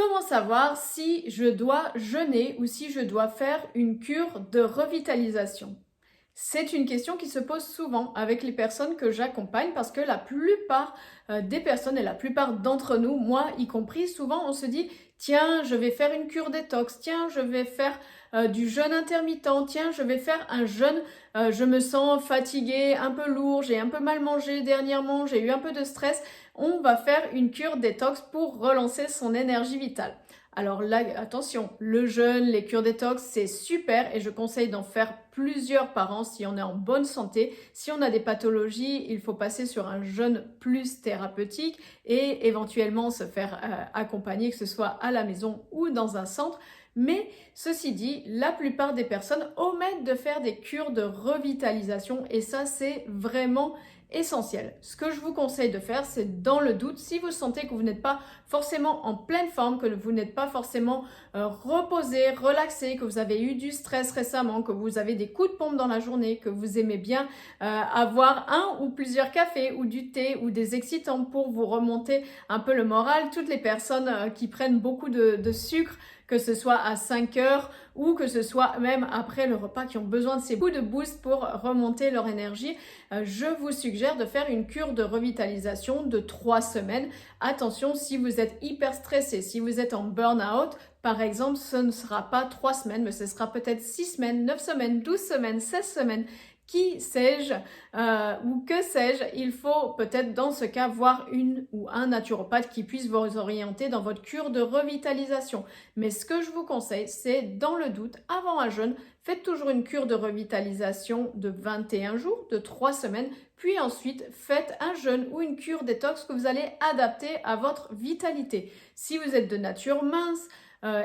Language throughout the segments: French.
Comment savoir si je dois jeûner ou si je dois faire une cure de revitalisation? C'est une question qui se pose souvent avec les personnes que j'accompagne parce que la plupart des personnes et la plupart d'entre nous, moi y compris, souvent on se dit tiens, je vais faire une cure détox, tiens, je vais faire du jeûne intermittent, tiens, je vais faire un jeûne, je me sens fatiguée, un peu lourd, j'ai un peu mal mangé dernièrement, j'ai eu un peu de stress. On va faire une cure détox pour relancer son énergie vitale. Alors là, attention, le jeûne, les cures détox, c'est super et je conseille d'en faire plusieurs par an si on est en bonne santé. Si on a des pathologies, il faut passer sur un jeûne plus thérapeutique et éventuellement se faire accompagner, que ce soit à la maison ou dans un centre. Mais ceci dit, la plupart des personnes omettent de faire des cures de revitalisation et ça, c'est vraiment essentiel. Ce que je vous conseille de faire, c'est dans le doute, si vous sentez que vous n'êtes pas forcément en pleine forme, que vous n'êtes pas forcément reposé, relaxé, que vous avez eu du stress récemment, que vous avez des coups de pompe dans la journée, que vous aimez bien avoir un ou plusieurs cafés ou du thé ou des excitants pour vous remonter un peu le moral. Toutes les personnes qui prennent beaucoup de sucre, que ce soit à 5 heures ou que ce soit même après le repas, qui ont besoin de ces coups de boost pour remonter leur énergie, je vous suggère de faire une cure de revitalisation de 3 semaines. Attention, si vous êtes hyper stressé, si vous êtes en burn-out, par exemple, ce ne sera pas 3 semaines, mais ce sera peut-être 6 semaines, 9 semaines, 12 semaines, 16 semaines. Qui sais-je ou que sais-je, il faut peut-être dans ce cas voir une ou un naturopathe qui puisse vous orienter dans votre cure de revitalisation. Mais ce que je vous conseille, c'est dans le doute, avant un jeûne, faites toujours une cure de revitalisation de 21 jours, de 3 semaines, puis ensuite faites un jeûne ou une cure détox que vous allez adapter à votre vitalité. Si vous êtes de nature mince,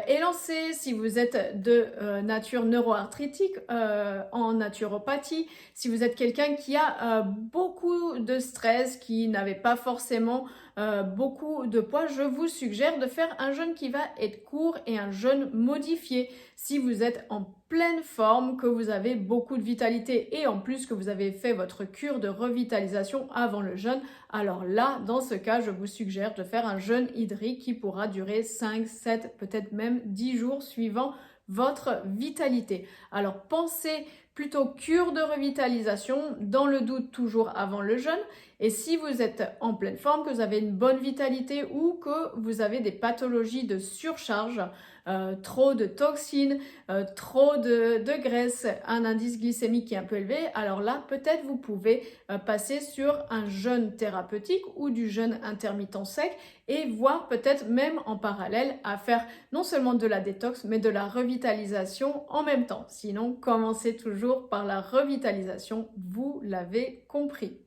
élancé, si vous êtes de nature neuroarthritique en naturopathie, si vous êtes quelqu'un qui a beaucoup de stress, qui n'avait pas forcément beaucoup de poids, je vous suggère de faire un jeûne qui va être court et un jeûne modifié. Si vous êtes en pleine forme, que vous avez beaucoup de vitalité et en plus que vous avez fait votre cure de revitalisation avant le jeûne, alors là, dans ce cas, je vous suggère de faire un jeûne hydrique qui pourra durer 5, 7, peut-être même 10 jours suivant votre vitalité. Alors pensez plutôt cure de revitalisation, dans le doute toujours avant le jeûne. Et si vous êtes en pleine forme, que vous avez une bonne vitalité ou que vous avez des pathologies de surcharge, trop de toxines, trop de graisse, un indice glycémique qui est un peu élevé, alors là, peut-être vous pouvez passer sur un jeûne thérapeutique ou du jeûne intermittent sec et voir peut-être même en parallèle à faire non seulement de la détox, mais de la revitalisation en même temps. Sinon, commencez toujours par la revitalisation, vous l'avez compris.